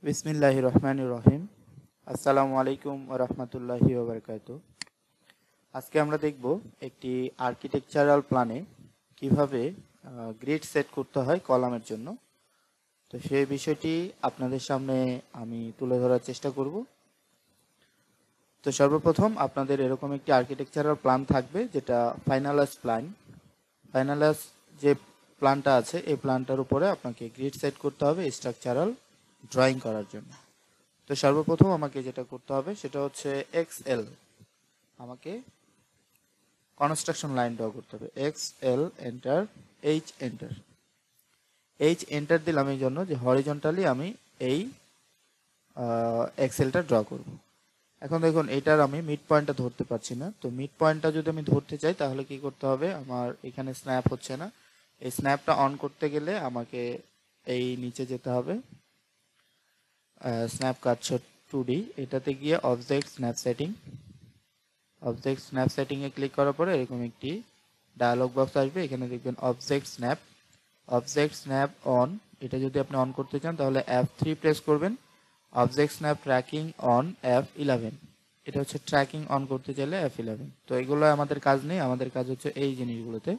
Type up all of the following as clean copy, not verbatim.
বিসমিল্লাহির রহমানির রহিম। আসসালামু আলাইকুম ওয়া রাহমাতুল্লাহি ওয়া বারাকাতুহু। আজকে আমরা দেখব একটি আর্কিটেকচারাল প্ল্যানে কিভাবে গ্রিড সেট করতে হয় কলামের জন্য। তো সেই বিষয়টি আপনাদের সামনে আমি তুলে ধরার চেষ্টা করব। তো সর্বপ্রথম আপনাদের এরকম একটি আর্কিটেকচারাল প্ল্যান থাকবে, যেটা ফাইনালাইজ প্ল্যান। ফাইনালাইজ যে প্ল্যানটা আছে এই প্ল্যানটার উপরে আপনাকে গ্রিড সেট করতে হবে স্ট্রাকচারাল ড্রয়িং করার জন্য। তো সর্বপ্রথম আমাকে যেটা করতে হবে সেটা হচ্ছে এক্সএল। আমাকে কনস্ট্রাকশন লাইন ড্র করতে হবে। XL enter, H enter. H enter দিলাম এই জন্য যে হরিজন্টালি আমি এই এক্সেলটা ড্র করব। এখন দেখুন এটার আমি মিড পয়েন্টটা ধরতে পারছি না। তো মিড পয়েন্টটা যদি আমি ধরতে চাই তাহলে কি করতে হবে, আমার এখানে স্ন্যাপ হচ্ছে না। এই স্ন্যাপটা অন করতে গেলে আমাকে এই নিচে যেতে হবে, স্ন্যাপ কাটশট 2D, এটাতে গিয়ে object snap setting. Object snap সেটিংয়ে ক্লিক করার পরে এরকম একটি ডায়ালগ বক্স আসবে। এখানে দেখবেন object snap, object snap on. এটা যদি আপনি অন করতে চান তাহলে F3 প্রেস করবেন। Object snap tracking on F11। এটা হচ্ছে ট্র্যাকিং অন করতে চাইলে F11। তো এগুলো আমাদের কাজ নেই, আমাদের কাজ হচ্ছে এই জিনিসগুলোতে।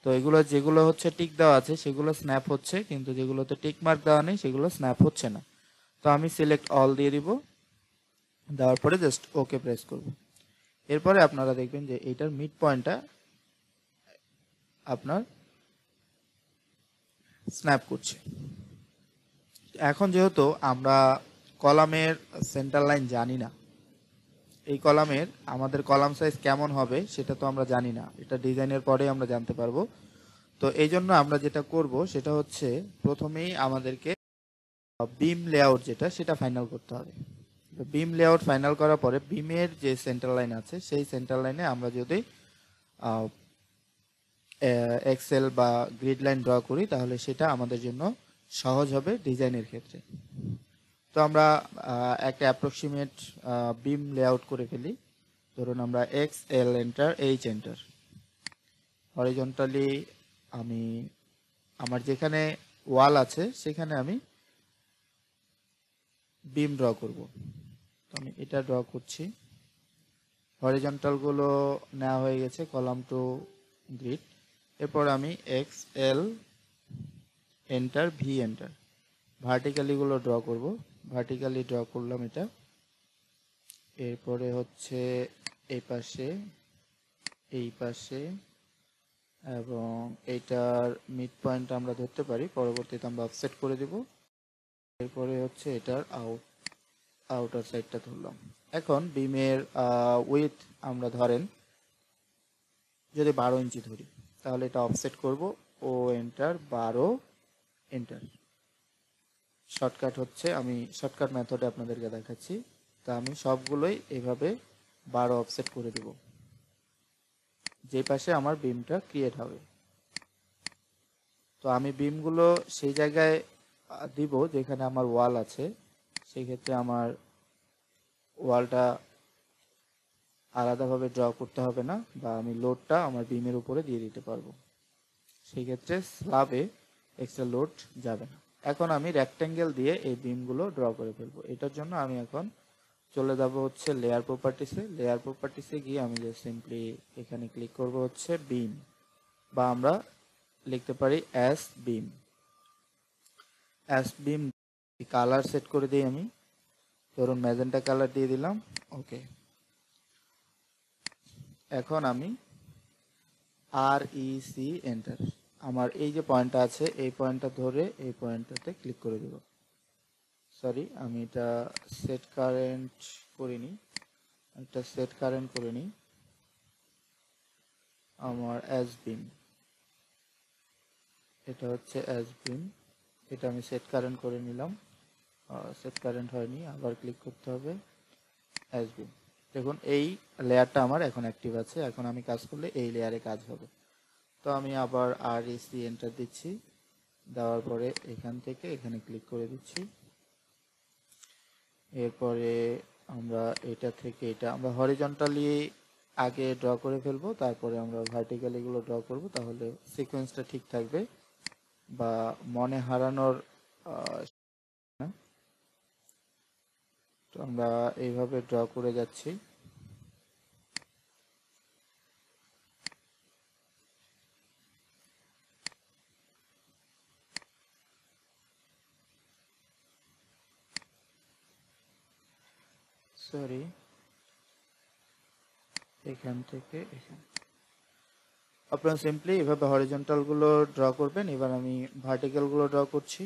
তো এগুলো যেগুলো হচ্ছে টিক দেওয়া আছে সেগুলো স্ন্যাপ হচ্ছে, কিন্তু যেগুলোতে টিক মার্ক দেওয়া নেই সেগুলো স্ন্যাপ হচ্ছে না। তো আমি সিলেক্ট অল দিয়ে দিব, দেওয়ার পরে জাস্ট ওকে প্রেস করব। এরপরে আপনারা দেখবেন যে এইটার মিড পয়েন্টটা আপনার স্ন্যাপ করছে। এখন যেহেতু আমরা কলামের সেন্টার লাইন জানি না, এই কলামের আমাদের কলাম সাইজ কেমন হবে সেটা তো আমরা জানি না, এটা ডিজাইনের পরে আমরা জানতে পারবো। তো এই জন্য আমরা যেটা করব সেটা হচ্ছে প্রথমেই আমাদেরকে বিম লেআউট যেটা সেটা ফাইনাল করতে হবে। বিম লেআউট ফাইনাল করার পরে বিমের যে সেন্টার লাইন আছে সেই সেন্টার লাইনে আমরা যদি এক্সেল বা গ্রিড লাইন ড্র করি তাহলে সেটা আমাদের জন্য সহজ হবে ডিজাইনের ক্ষেত্রে। তো আমরা একটা অ্যাপ্রক্সিমেট বিম লেআউট করে ফেলি। ধরুন আমরা x L enter, H enter. Horizontally আমি আমার যেখানে ওয়াল আছে সেখানে আমি বিম ড্র করব। তো আমি এটা ড্র করছি। হরিজন্টালগুলো নেওয়া হয়ে গেছে, কলাম টু গ্রিড। এরপর আমি X L enter, V enter. ভার্টিক্যালিগুলো ড্র করব। ভার্টিক্যালি ড্র করলাম এটা। এরপরে হচ্ছে এই পাশে, এই পাশে, এবং এইটার মিড পয়েন্ট আমরা ধরতে পারি, পরবর্তীতে আমরা অফসেট করে দেব। এরপরে হচ্ছে এটার আউটার সাইডটা ধরলাম। এখন বিমের উইথ আমরা ধরেন যদি 12 ইঞ্চি ধরি তাহলে এটা অফসেট করব। ও এন্টার, 12 এন্টার। শর্টকাট হচ্ছে, আমি শর্টকাট মেথডে আপনাদেরকে দেখাচ্ছি। তা আমি সবগুলোই এভাবে 12 অফসেট করে দেব, যে পাশে আমার বিমটা ক্রিয়েট হবে। তো আমি বিমগুলো সেই জায়গায় দিব যেখানে আমার ওয়াল আছে। সেই ক্ষেত্রে আমার ওয়ালটা আলাদাভাবে ড্র করতে হবে না, বা আমি লোডটা আমার বিমের উপরে দিয়ে দিতে পারবো। সেই ক্ষেত্রে স্ল্যাবে এক্সট্রা লোড যাবে না। এখন আমি রেক্ট্যাঙ্গেল দিয়ে এই বিমগুলো ড্র করে ফেলবো। এটার জন্য আমি এখন চলে যাব হচ্ছে লেয়ার প্রপার্টিসে। লেয়ার প্রপার্টিসে গিয়ে আমি যে সিম্পলি এখানে ক্লিক করব হচ্ছে বিম, বা আমরা লিখতে পারি এস বিম। এস বিম কালার সেট করে দিই আমি, ধরুন ম্যাজেন্টা কালার দিয়ে দিলাম, ওকে। এখন আমি আর ই সি এন্টার। আমার এই যে পয়েন্টটা আছে এই পয়েন্টটা ধরে এই পয়েন্টটাতে ক্লিক করে দেব। সরি, আমি এটা সেট কারেন্ট করিনি, এটা সেট কারেন্ট করে নিই। আমার এস বিম, এটা হচ্ছে এস বিম, এটা আমি সেট কারেন্ট করে নিলাম। সেট কারেন্ট হয়নি, আবার ক্লিক করতে হবে এস বিম। দেখুন এই লেয়ারটা আমার এখন অ্যাক্টিভ আছে, এখন আমি কাজ করলে এই লেয়ারে কাজ হবে। তো আমি আবার আর ইসি এন্টার দিচ্ছি, দেওয়ার পরে এখান থেকে এখানে ক্লিক করে দিচ্ছি। এরপরে আমরা এটা থেকে এটা আমরা হরিজন্টালি আগে ড্র করে ফেলবো, তারপরে আমরা ভার্টিক্যালি গুলো ড্র করব, তাহলে সিকোয়েন্সটা ঠিক থাকবে বা মনে হারানোর তো আমরা এইভাবে ড্র করে যাচ্ছি। সরি, এখান থেকে এখানে আপনারা সিম্পলি এভাবে হরিজন্টাল গুলো ড্র করবেন। এবার আমি ভার্টিক্যাল গুলো ড্র করছি।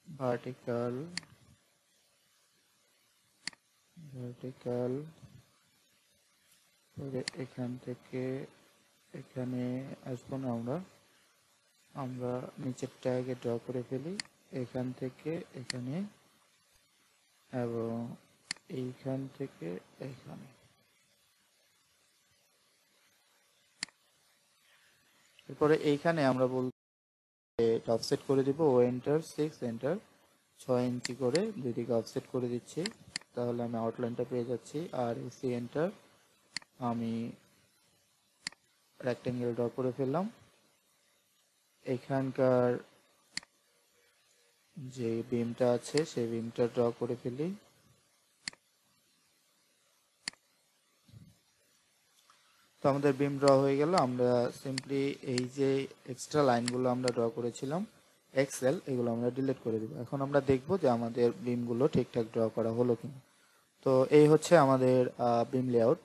ভার্টিক্যাল ভার্টিক্যাল এখান থেকে এখানে আসবো না, আমরা নিচেরটা আগে ড্র করে ফেলি। এখান থেকে এখানে এবং এইখান থেকে এখানে। এরপরে এইখানে আমরা বলতে অফসেট করে দিব ও এন্টার 6 এন্টার 6 ইঞ্চি করে দুই দিকে অফসেট করে দিচ্ছি, তাহলে আমি আউটলাইনটা পেয়ে যাচ্ছি। আর এসি এন্টার আমি রেক্টেঙ্গেল ড্র করে ফেললাম। এখানকার যে বিমটা আছে সেই বিমটা ড্র করে ফেলি। তো আমাদের বিম ড্র হয়ে গেল। আমরা সিম্পলি এই যে এক্সট্রা লাইনগুলো আমরা ড্র করেছিলাম এক্সেল, এগুলো আমরা ডিলিট করে দিব। এখন আমরা দেখব যে আমাদের বিমগুলো ঠিকঠাক ড্র করা হলো কিনা। তো এই হচ্ছে আমাদের বিম লেআউট।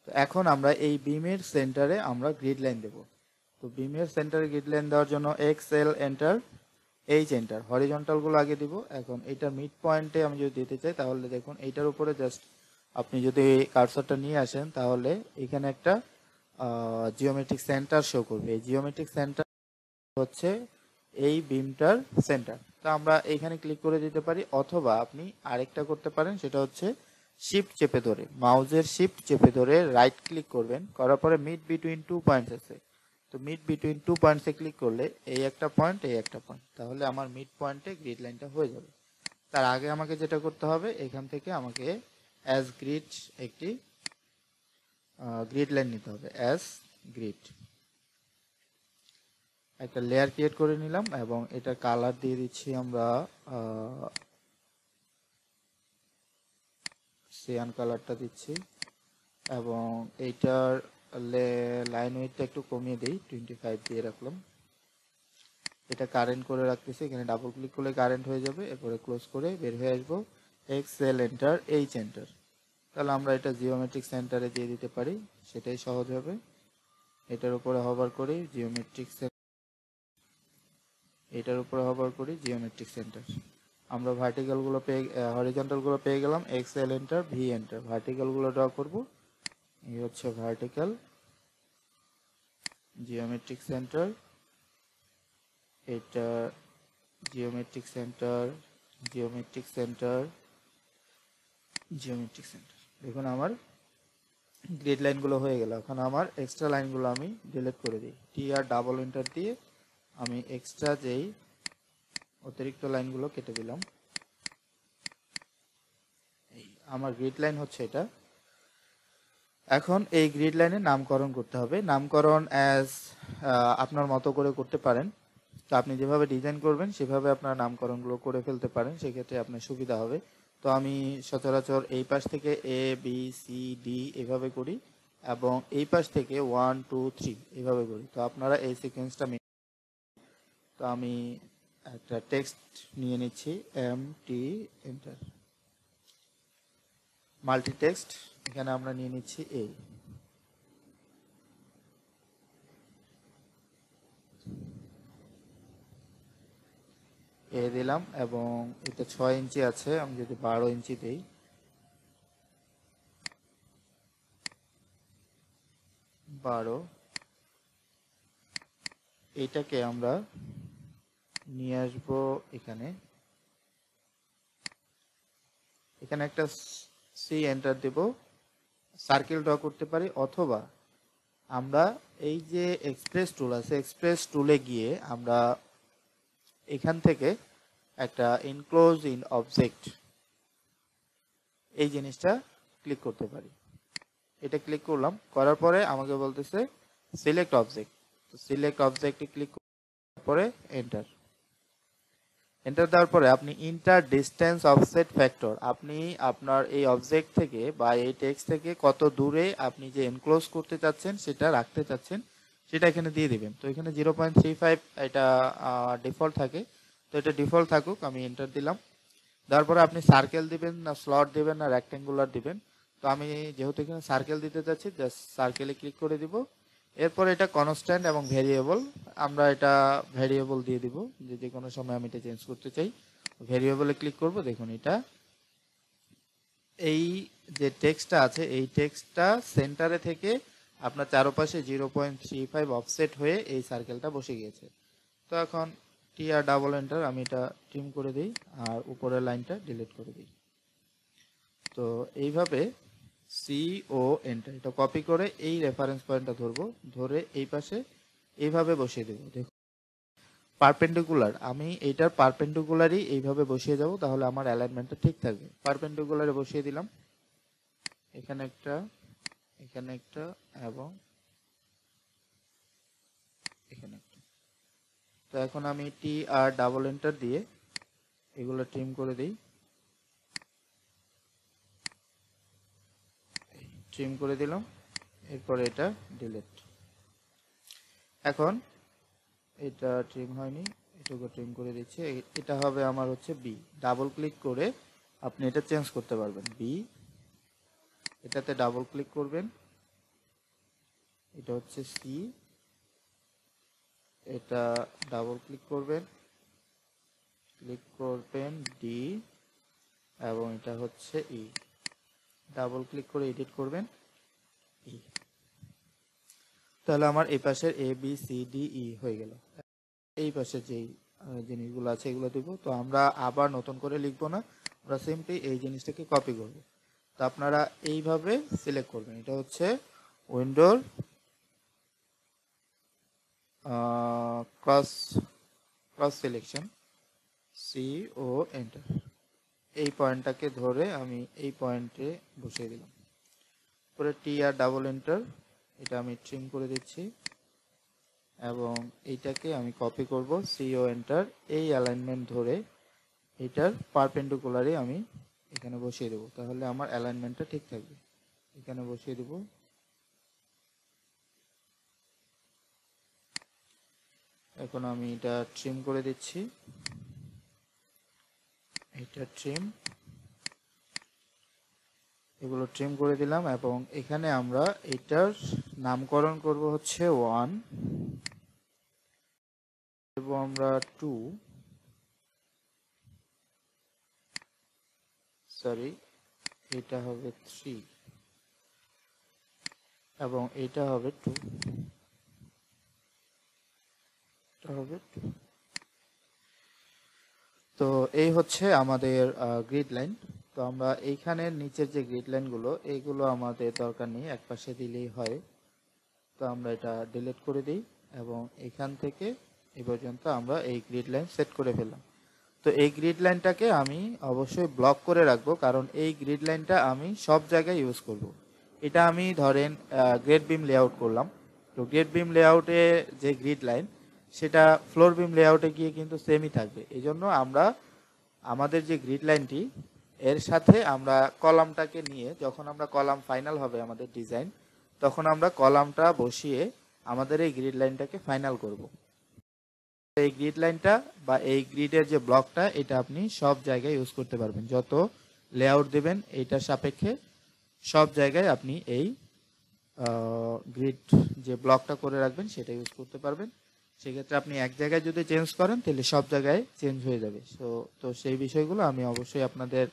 তো এখন আমরা এই বিমের সেন্টারে আমরা গ্রিড লাইন দেব। তো বিমের সেন্টারে গ্রিড লাইন দেওয়ার জন্য XL enter H enter, horizontal গুলো আগে দিব। এখন এইটা মিড পয়েন্টে আমি যদি দিতে চাই তাহলে দেখুন এইটার উপরে জাস্ট আপনি যদি কার্সরটা নিয়ে আসেন তাহলে এখানে একটা জিওমেট্রিক সেন্টার শো করবে। এই জিওমেট্রিক সেন্টার হচ্ছে এই বিমটার সেন্টার। তো আমরা এইখানে ক্লিক করে দিতে পারি, অথবা আপনি আরেকটা করতে পারেন, সেটা হচ্ছে শিফট চেপে ধরে, মাউসের শিফট চেপে ধরে রাইট ক্লিক করবেন, করার পরে মিড বিটুইন টু পয়েন্টস আছে। তো মিড বিটুইন টু পয়েন্টসে ক্লিক করলে এই একটা পয়েন্ট এই একটা পয়েন্ট, তাহলে আমার মিড পয়েন্টে গ্রিড লাইনটা হয়ে যাবে। তার আগে আমাকে যেটা করতে হবে, এখান থেকে আমাকে অ্যাজ গ্রিড একটি গ্রিড লাইন নিতে হবে। অ্যাজ গ্রিড একটা লেয়ার ক্রিয়েট করে নিলাম এবং এটা কালার দিয়ে দিচ্ছি আমরা সিয়ান কালারটা দিচ্ছি এবং এইটার লাইন ওয়েটটা একটু কমিয়ে দিই, 25 দিয়ে রাখলাম। এটা কারেন্ট করে রাখতেছি, এখানে ডাবল ক্লিক করলে কারেন্ট হয়ে যাবে। এরপরে ক্লোজ করে বের হয়ে আসবো, এক্সেল এন্টার এইচ এন্টার। তাহলে আমরা এটা জিওমেট্রিক সেন্টারে দিয়ে দিতে পারি, সেটাই সহজ হবে। এটার উপরে হভার করি জিওমেট্রিক, এটার উপরে হভার করি জিওমেট্রিক সেন্টার। আমরা ভার্টিক্যাল গুলো পেয়ে হরিজন্টাল গুলো পেয়ে গেলাম, XL enter V enter. Vertical গুলো ড্র করব, এই হচ্ছে ভার্টিক্যাল, জিওমেট্রিক সেন্টার, এটা geometric centre, geometric centre, geometric centre. দেখুন আমার গ্রিড লাইনগুলো হয়ে গেল। এখন আমার এক্সট্রা লাইনগুলো আমি ডিলিট করে দিই, টি আর ডাবল এন্টার দিয়ে আমি এক্সট্রা যেই অতিরিক্ত লাইনগুলো কেটে দিলাম। এই আমার গ্রিড লাইন হচ্ছে এটা। এখন এই গ্রিড লাইনের নামকরণ করতে হবে। নামকরণ অ্যাজ আপনার মতো করে করতে পারেন। তো আপনি যেভাবে ডিজাইন করবেন সেভাবে আপনার নামকরণগুলো করে ফেলতে পারেন, সেক্ষেত্রে আপনার সুবিধা হবে। তো আমি সচরাচর এই পাশ থেকে এ বি সি ডি এভাবে করি এবং এই পাশ থেকে 1 2 3 এভাবে করি। তো আপনারা এই সিকোয়েন্সটা, তো আমি একটা টেক্সট নিয়ে নিচ্ছি, M T enter, multi text. এখানে আমরা নিয়ে নিচ্ছি এ দিলাম এবং এটা 6 ইঞ্চি আছে, আমি যদি 12 ইঞ্চি দেই, 12, এইটাকে আমরা নিয়ে আসবো এখানে। এখানে একটা সি এন্টার দেব, সার্কেল ড্র করতে পারি, অথবা আমরা এই যে এক্সপ্রেস টুল আছে, এক্সপ্রেস টুলে গিয়ে আমরা এখান থেকে একটা ইনক্লোজ ইন অবজেক্ট এই জিনিসটা ক্লিক করতে পারি। এটা ক্লিক করলাম, করার পরে আমাকে বলতেছে সিলেক্ট অবজেক্ট। তো সিলেক্ট অবজেক্টে ক্লিক করার পরে এন্টার। এন্টার দেওয়ার পরে আপনি ইন্টার ডিস্টেন্স অফসেট ফ্যাক্টর, আপনি আপনার এই অবজেক্ট থেকে বা এই টেক্সট থেকে কত দূরে আপনি যে এনক্লোজ করতে চাচ্ছেন সেটা রাখতে চাচ্ছেন সেটা এখানে দিয়ে দিবেন। তো এখানে 0.35 এটা ডিফল্ট থাকে, তো এটা ডিফল্ট থাকুক, আমি এন্টার দিলাম। তারপরে আপনি সার্কেল দিবেন না স্লট দিবেন না রেক্টেঙ্গুলার দিবেন। তো আমি যেহেতু এখানে সার্কেল দিতে চাচ্ছি, জাস্ট সার্কেলে ক্লিক করে দিব। এরপর এটা কনস্ট্যান্ট এবং ভেরিয়েবল, আমরা এটা ভেরিয়েবল দিয়ে দিব, যে কোনো সময় আমি এটা চেঞ্জ করতে চাই। ভেরিয়েবলে ক্লিক করব। দেখুন এটা এই যে টেক্সটটা আছে এই টেক্সটটা সেন্টারে থেকে আপনার চারপাশে 0.35 অফসেট হয়ে এই সার্কেলটা বসে গিয়েছে। তো এখন টি আর ডাবল এন্টার, আমি এটা ট্রিম করে দিই আর উপরের লাইনটা ডিলিট করে দিই। তো এইভাবে সি ও এন্টার, এটা কপি করে এই রেফারেন্স পয়েন্টটা ধরবো, ধরে এই পাশে এইভাবে বসিয়ে দেবো। দেখুন পারপেন্ডিকুলার, আমি এইটার পারপেন্ডিকুলারই এইভাবে বসিয়ে যাব, তাহলে আমার অ্যালাইনমেন্টটা ঠিক থাকবে। পারপেন্ডিকুলারে বসিয়ে দিলাম, এখানে একটা, এখানে একটা এবং এখানে একটা। তো এখন আমি টি আর ডাবল এন্টার দিয়ে এগুলো ট্রিম করে দিই, ট্রিম করে দিলাম। এরপর এটা ডিলিট। এখন এটা ট্রিম হয়নি, এটাকে ট্রিম করে দিচ্ছি। এটা হবে আমার হচ্ছে বি। ডাবল ক্লিক করে আপনি এটা চেঞ্জ করতে পারবেন। বি, এটাতে ডাবল ক্লিক করবেন, এটা হচ্ছে সি, এটা ডাবল ক্লিক করবেন, ডি এবং এটা হচ্ছে ই। ডাবল ক্লিক করে এডিট করবেন ই। তাহলে আমার এই পাশের A B C D E হয়ে গেল। এই পাশে যেই জিনিসগুলো আছে এগুলো দিব। তো আমরা আবার নতুন করে লিখবো না, আমরা সিম্পলি এই জিনিসটাকে কপি করব। তো আপনারা এইভাবে সিলেক্ট করবেন। এটা হচ্ছে উইন্ডোর ক্রস ক্রস সিলেকশন, সি ও এন্টার। এই পয়েন্টটাকে ধরে আমি এই পয়েন্টে বসিয়ে দিলাম। পরে টি আর ডাবল এন্টার, এটা আমি ট্রিম করে দিচ্ছি এবং এইটাকে আমি কপি করব, সি ও এন্টার, এই অ্যালাইনমেন্ট ধরে এটার পারপেন্ডিকুলারে আমি এখানে বসিয়ে দেবো, তাহলে আমার অ্যালাইনমেন্টটা ঠিক থাকবে। এখানে বসিয়ে দেব। এখন আমি এটা ট্রিম করে দিচ্ছি, এটা ট্রিম, এগুলো ট্রিম করে দিলাম এবং এখানে আমরা এটার নামকরণ করব হচ্ছে 1 এবং আমরা 2, সরি এটা হবে 3 এবং এটা হবে 2, এটা হবে 2। তো এই হচ্ছে আমাদের গ্রিড লাইন। তো আমরা এইখানের নিচের যে গ্রিড লাইনগুলো এইগুলো আমাদের দরকার নেই, একপাশে দিলেই হয়। তো আমরা এটা ডিলিট করে দিই এবং এখান থেকে এই পর্যন্ত আমরা এই গ্রিড লাইন সেট করে ফেললাম। তো এই গ্রিড লাইনটাকে আমি অবশ্যই ব্লক করে রাখবো, কারণ এই গ্রিড লাইনটা আমি সব জায়গায় ইউজ করব। এটা আমি ধরেন গ্রেড বিম লেআউট করলাম, তো গ্রেড বিম লেআউটে যে গ্রিড লাইন সেটা ফ্লোর বিম লেআউটে গিয়ে কিন্তু সেমই থাকবে। এই জন্য আমরা আমাদের যে গ্রিড লাইনটি এর সাথে আমরা কলামটাকে নিয়ে, যখন আমরা কলাম ফাইনাল হবে আমাদের ডিজাইন, তখন আমরা কলামটা বসিয়ে আমাদের এই গ্রিড লাইনটাকে ফাইনাল করব। এই গ্রিড লাইনটা বা এই গ্রিডের যে ব্লকটা এটা আপনি সব জায়গায় ইউজ করতে পারবেন, যত লেআউট দেবেন এইটার সাপেক্ষে সব জায়গায় আপনি এই গ্রিড যে ব্লকটা করে রাখবেন সেটা ইউজ করতে পারবেন। সেক্ষেত্রে আপনি এক জায়গায় যদি চেঞ্জ করেন তাহলে সব জায়গায় চেঞ্জ হয়ে যাবে। তো সেই বিষয়গুলো আমি অবশ্যই আপনাদের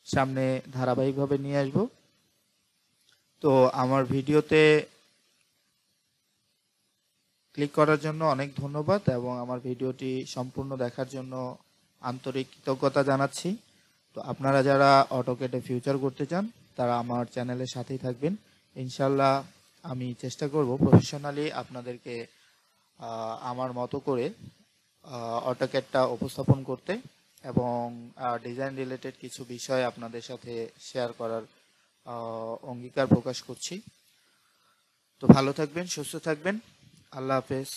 সামনে ধারাবাহিকভাবে নিয়ে আসব। তো আমার ভিডিওতে ক্লিক করার জন্য অনেক ধন্যবাদ এবং আমার ভিডিওটি সম্পূর্ণ দেখার জন্য আন্তরিক কৃতজ্ঞতা জানাচ্ছি। তো আপনারা যারা অটোক্যাডে ফিউচার করতে চান তারা আমার চ্যানেলের সাথেই থাকবেন। ইনশাল্লাহ আমি চেষ্টা করব প্রফেশনালি আপনাদেরকে আমার মতো করে অটোক্যাডটা উপস্থাপন করতে এবং ডিজাইন রিলেটেড কিছু বিষয় আপনাদের সাথে শেয়ার করার অঙ্গীকার প্রকাশ করছি। তো ভালো থাকবেন, সুস্থ থাকবেন, আল্লাহ হাফেজ।